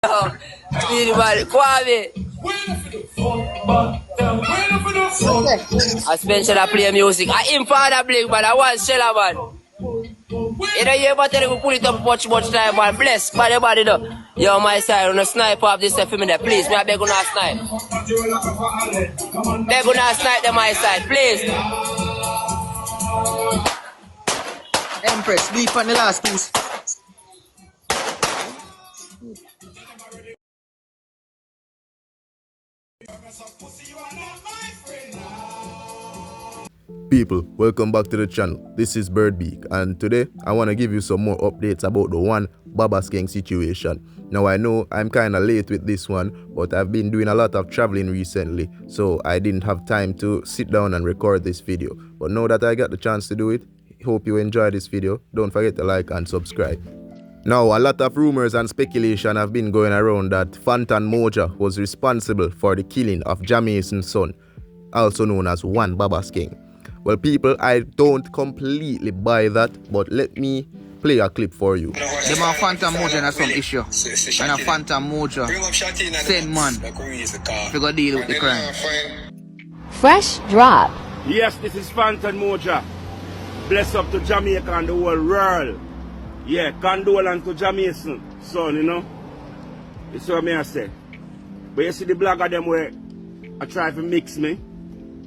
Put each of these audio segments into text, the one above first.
Speedy man, Kwame. I spend shall I play music. I am father bling, but I want Shella man. You know, you ever tell me put it up much time, man. Bless by the body though. Yo, my side, on a snipe up this for me there, please. Me I beg on a snipe. Beg on a snipe them my side, please. Empress, leave on the last two. People, welcome back to the channel. This is Birdbeak, and today I want to give you some more updates about the 1BABASKEng situation. Now I know I'm kind of late with this one, but I've been doing a lot of traveling recently, so I didn't have time to sit down and record this video. But now that I got the chance to do it, hope you enjoy this video. Don't forget to like and subscribe. Now, a lot of rumors and speculation have been going around that Fantan Mojah was responsible for the killing of Jamaison's son, also known as 1BABASKEng. Well, people, I don't completely buy that, but let me play a clip for you. Them and Fantan Mojah have some issue. And a Fantan Mojah send man to go deal with the crime. Fresh drop. Yes, this is Fantan Mojah. Bless up to Jamaica and the whole world. Yeah, condolence to Jamaican son, you know. That's what I say. But you see the blogger them where I try to mix me.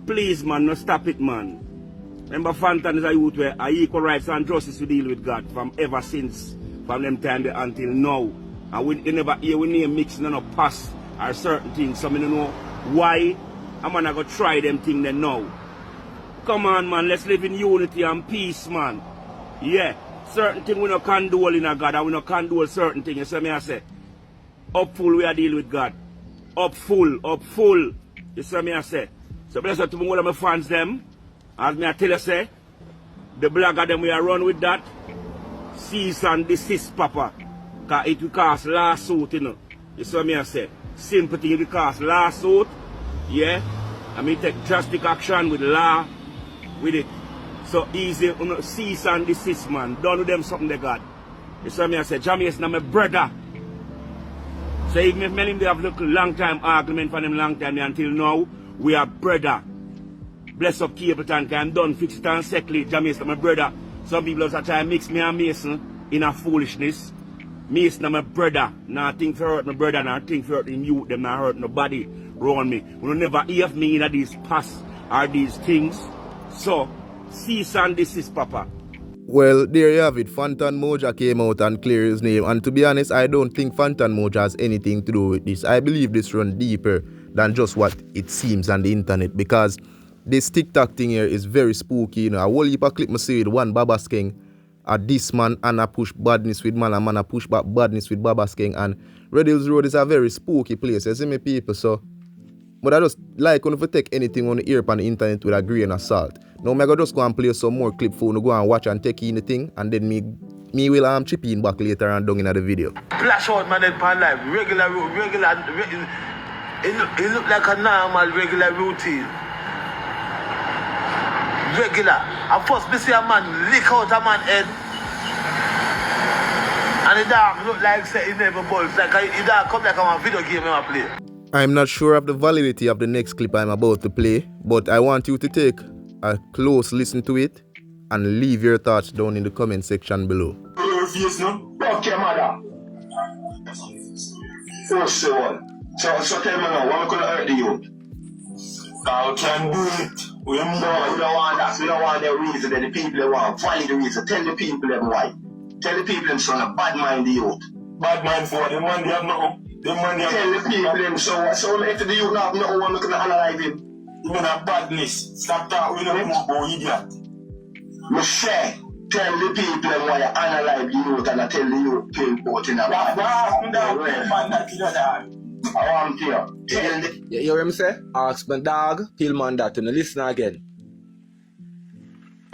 Please, man, no stop it, man. Remember, Fantan is a youth where equal rights and justice to deal with God from ever since, from them time until now. And we never hear we name mixing and no pass or certain things. So I don't know why I'm gonna go try them things then now. Come on, man, let's live in unity and peace, man. Yeah, certain things we no condole in a God, and we no condole certain things. You see me I say? Up full we are deal with God. Up full, up full. You see me I say? So bless up to one of my fans them. As me I tell you say, the blogger them we are run with that. Cease and desist, Papa. Cause it will cause lawsuit, you know. You see me I say? Sympathy will cause lawsuit. Yeah. I mean take drastic action with law. With it. So easy, you know, cease and desist, man. Don't do them something they got. You see me I say, Jamaican my brother. So even if many of them have looked long time argument for them long time until now, we are brother. Bless up Capleton, cause I'm done, fix it and settle it, Jamaican, my brother. Some people are trying to mix me and Mason in a foolishness. Mason, my brother. Now I think for hurt my brother, now I think for hurt him youth, them not hurt nobody around me. We will never hear of me in these past or these things. So, cease and desist, Papa. Well, there you have it. Fantan Mojah came out and cleared his name. And to be honest, I don't think Fantan Mojah has anything to do with this. I believe this runs deeper than just what it seems on the internet, because this TikTok thing here is very spooky. You know, a whole heap of clip I see with 1BABASKEng, this man and I push badness with man, and man I push back badness with BABASKEng. And Red Hills Road is a very spooky place, you see me, people. So, but I just like when you take anything on the ear on the internet with a grain of salt. Now I'm gonna just go and play some more clip for you to go and watch and take in the thing, and then me will chip in back later and down in the video. Flash out man in pan life, regular, it look like a normal regular routine. Regular. At first we see a man lick out a man head, and the dog look like say he never balls. Like the dog come like a video game I play. I'm not sure of the validity of the next clip I'm about to play, but I want you to take a close listen to it and leave your thoughts down in the comment section below. Fuck your mother. So tell me now, what gonna hurt the youth? God can do it. We don't want that. We don't want the reason that the people they want. Valid the reason. Tell the people them why. Tell the people them son a bad mind the youth. Bad mind for them man they have nothing. Tell the people them so if the youth have no one looking at analyze him. Even a badness. Stop that we don't know about idiot. Me say, tell the people them why you analyze the youth, and I tell the youth pinpoint in a bad. I want to You hear him say? Ask my dog, kill man that, and listen again.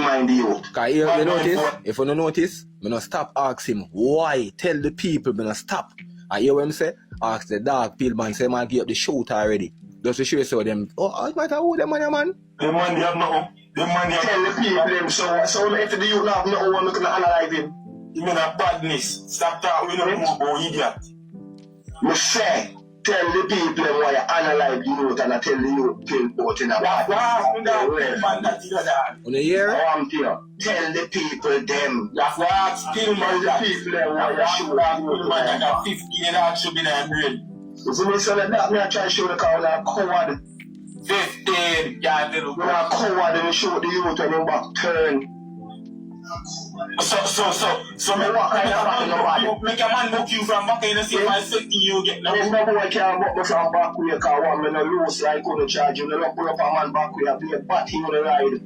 mind the youth. Cause you notice, if you don't notice, me not stop ask him why. Tell the people me not stop. And you hear him say? Ask the dog, kill man, say man give up the shoot already. Just to show you so them, oh, it matter who them man, man. Them man they have nothing. Them man they have tell the people them so if the youth have no one looking at analyze him. You mean a badness. Stop talking, we don't know about idiot. Me say, tell the people them why you analyze the youth and I tell the youth pill out in a body. On the year? I want you. Tell the people them. That's why I still Tell the people them why you show man that 15 that should be in the brain. you see me say that me I try to show the car when I coward. 15, yeah, they When I coward and show the youth when them back turn. So me what kind of back in the body? make a man book you from back in the same by 15 you get no. There's no boy can book me from back way because one me no lose like on the charge. You no pull up a man back way and be a batty on the ride.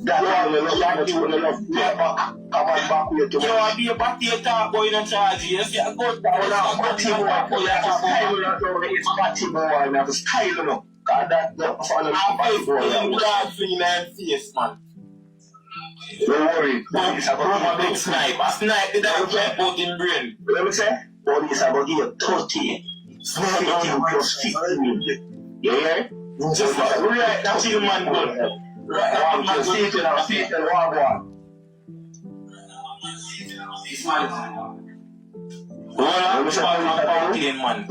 That's why you love how much you love play back. A man back way to You want to be a batty talk boy in charge. You see a good batty boy. You have to style on it's batty boy. You have to style on it. Because that's not fun of batty boy. I'm glad for you and face man. Don't worry. Police are going to big snipe. A snipe did I play out in brain. Let me say, police are going to give you 30. 15 plus 15. You hear? Just right, that's you man good. Right, I'm just saying one.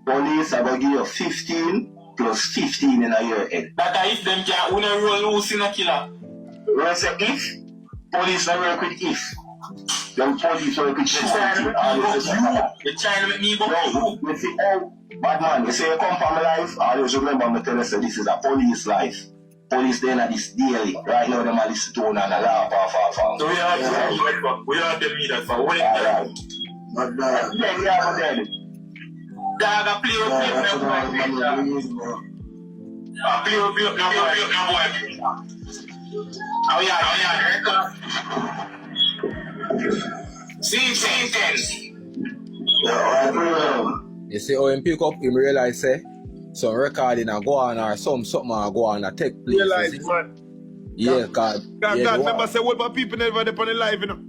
Police are going to give you 15 plus 15 in a year head. That if them can't win a roll loose in a killer. When I say if, police don't work with if. Them police work with shooting. You're trying to make me go you. You see, oh, bad man, you say you come from my life, I always remember me tell you say this is a police life. Police then at this daily. Right now them are this stone and a laugh off. So we are the leader for when Alright. But yeah, we are dead. dog a play boy. Oh yeah. See. You see how him pick up, him realize say, some recording a go on or something a go on a take place. Realize, man. Yeah, God. God, Yeah, remember say what about people never depend on live, you know.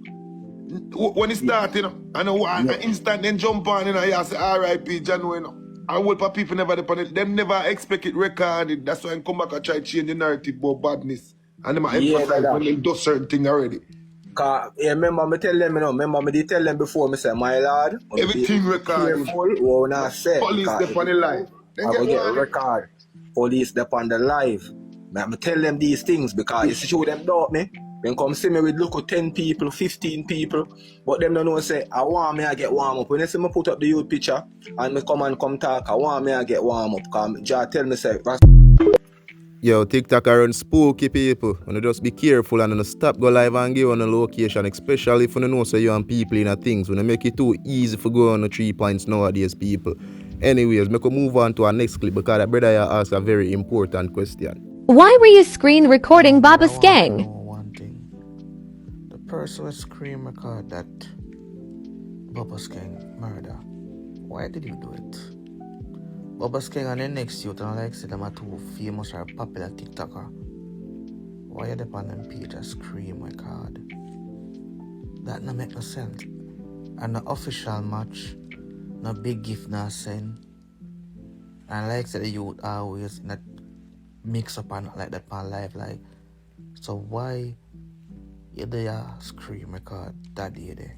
When it start, you know, and an instant then jump on, you know, you say R.I.P. January, you know. And what about people never depend on them never expect it recorded. That's why I come back and try to change the narrative about badness. And them emphasize when they do certain thing already. Cause remember me tell them, you know, me did tell them before, me say, my lord, everything recorded. Careful what I say. Police step on the live. I will get a record. Police step on the live. Me tell them these things because if you show them doubt me, then come see me with look at 10 people, 15 people, but them don't know say, I want me to get warm up. When they see me put up the youth picture and me come talk, I want me to get warm up. Because Jah tell me say, Yo, TikTok are spooky people. And just be careful and stop go live and give on a location, especially if you know say you and people in a things. When make it too easy for go on the 3 points nowadays, people. Anyways, we can move on to our next clip because the brother here asked a very important question. Why were you screen recording BABASKENG? One thing. The person who scream record that BABASKENG murder. Why did you do it? BABASKENG and the next youth, and like say them are two famous or popular TikToker. Why are they on them page and scream record? That no make no sense. And the official match, no big gift no send. And like say the youth always not mix up and like that on live like. So why you there scream record that day there?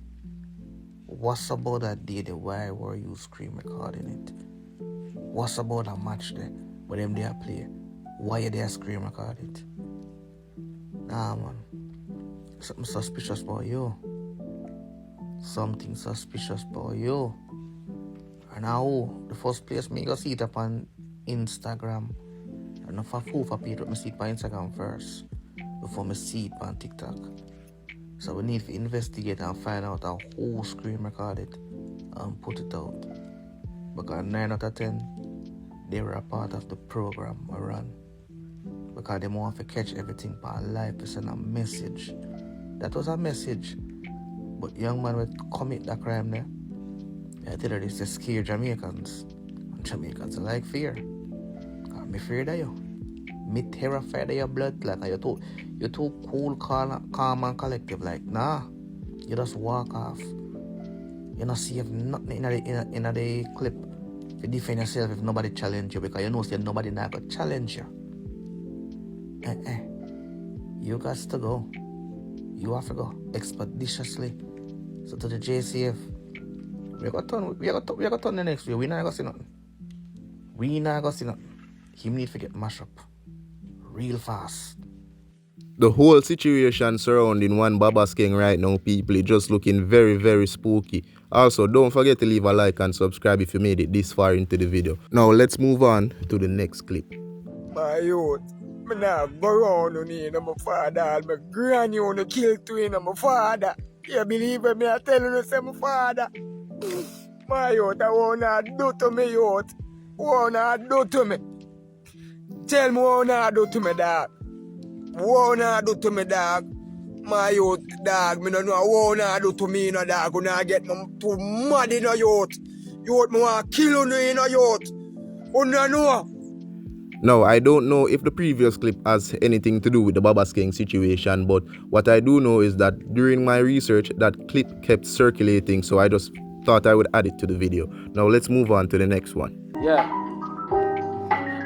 What's about that day there? Why were you scream recording it? What's about that match there? Where them there play? Why you there scream record it? Nah man. Something suspicious about you. Something suspicious about you. And now the first place me go see it up on Instagram. And if I fool for people, I see it on Instagram first before I see it on TikTok. So we need to investigate and find out who screen recorded and put it out. Because 9 out of 10, they were a part of the program I run. Because they want to catch everything on live to send a message. That was a message. But young man would commit that crime there. I tell her this to scare Jamaicans. And Jamaicans are like fear. Because me fear of you. Me terrified of your blood clot. You're too cool, calm and collective. Like, nah. You just walk off. You not see if nothing in the clip to defend yourself if nobody challenge you. Because you know say nobody not gonna challenge you. You got to go. You have to go expeditiously. So to the JCF, We got turn the next way. We not gonna see nothing. We not gonna see nothing. Him need to get mash up real fast. The whole situation surrounding 1BABASKENG right now, people, is just looking very, very spooky. Also, don't forget to leave a like and subscribe if you made it this far into the video. Now, let's move on to the next clip. My youth, I not go around on you, my father, my granny on the kill twin, my father. You believe me? I tell you, say my father. My youth, I wanna do to me, youth. Wanna do to me. Tell me what wanna do to me, dog. Wanna do to me, dog. My youth, dog, me no know what wanna do to me, no dog. Gonna get me too mad in a youth. Youth, me wanna kill you in a youth. Wanna know? Now, I don't know if the previous clip has anything to do with the BABASKENG situation, but what I do know is that during my research, that clip kept circulating, so I just thought I would add it to the video. Now, let's move on to the next one. Yeah.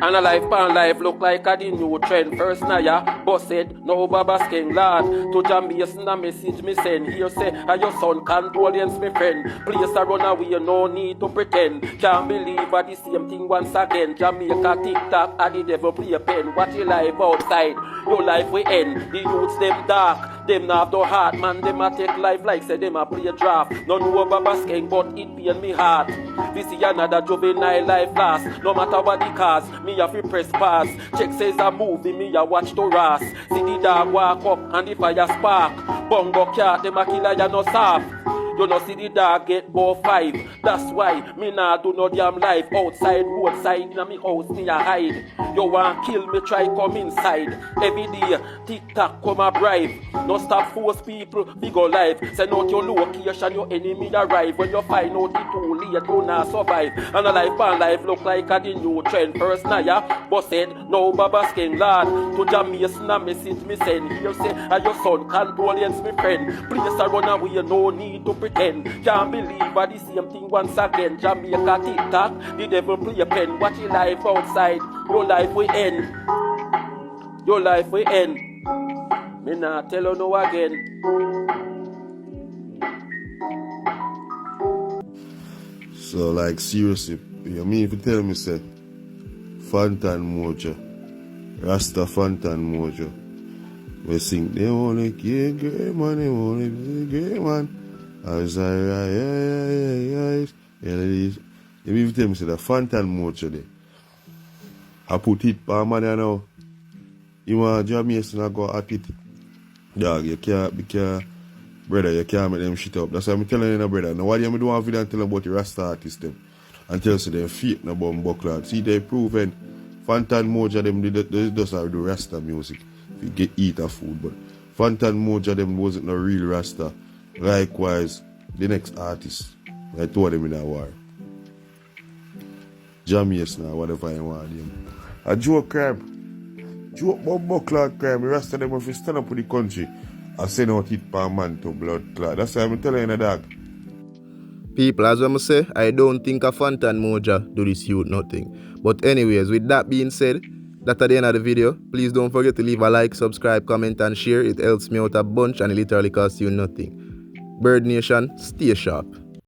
And a life pan life look like a the new trend. First Naya, boss said, no BABASKENG lad. To Jamaican a message me send. Here say, your son condolence me friend. Please a run away, no need to pretend. Can't believe I the same thing once again. Jamaica TikTok, a the devil play a pen. Watch your life outside, your life will end. The youths them dark, them not have no heart. Man, them a take life like say them a play a draft. No know BABASKENG, but it pain me heart. This is another juvenile life last. No matter what the cause, me have to press pass. Check says a movie, me a watch to ras. See the dog walk up and the fire spark. Bongo cat, them a killer ya no soft. You no see the dog get ball 5. That's why me nah do no damn life. Outside, roadside, in me house me a hide. You want kill me, try come inside. Every day, TikTok come a bribe. No stop force people, big go life. Send out your location, your enemy arrive. When you find out it too late, you not survive. And a life and life look like a the new trend. First Naya, boss said, no BABASKENG lad. To Jamaican a message me send. Here say, your son condolence me friend. Please a run away, no need to pretend. Can't believe I the same thing once again. Jamaica TikTok, the devil play a pen. Watch your life outside, your life will end. Your life will end. Me nah tell you no again. So like seriously, you mean if you tell me say Fantan Mojah, Rasta Fantan Mojah, we sing they only get great man, they only great man. I was like, yeah. You mean if you tell me say the Fantan Mojah there, I put it per man now. You want Jamaican I go at it. Dog, you can't brother, you can't make them shit up. That's why I'm telling you, brother. Now, why do you do one video and tell about the Rasta artist them? And tell them fake no bomb buckler. See, they proven Fantan Mojah them they just do Rasta music. If you get eat a food, but Fantan Mojah them wasn't no real Rasta. Likewise, the next artist, I told them in a war. Jamaican now, whatever you want them. A joke crime. Joke bomb buckler crime. The Rasta them if you stand up with the country. I send out it per man to blood clot. That's why I'm telling you, dog. People, as I say, I don't think a Fantan Mojah do this youth nothing. But anyways, with that being said, that's the end of the video. Please don't forget to leave a like, subscribe, comment and share. It helps me out a bunch and it literally costs you nothing. Bird Nation, stay sharp.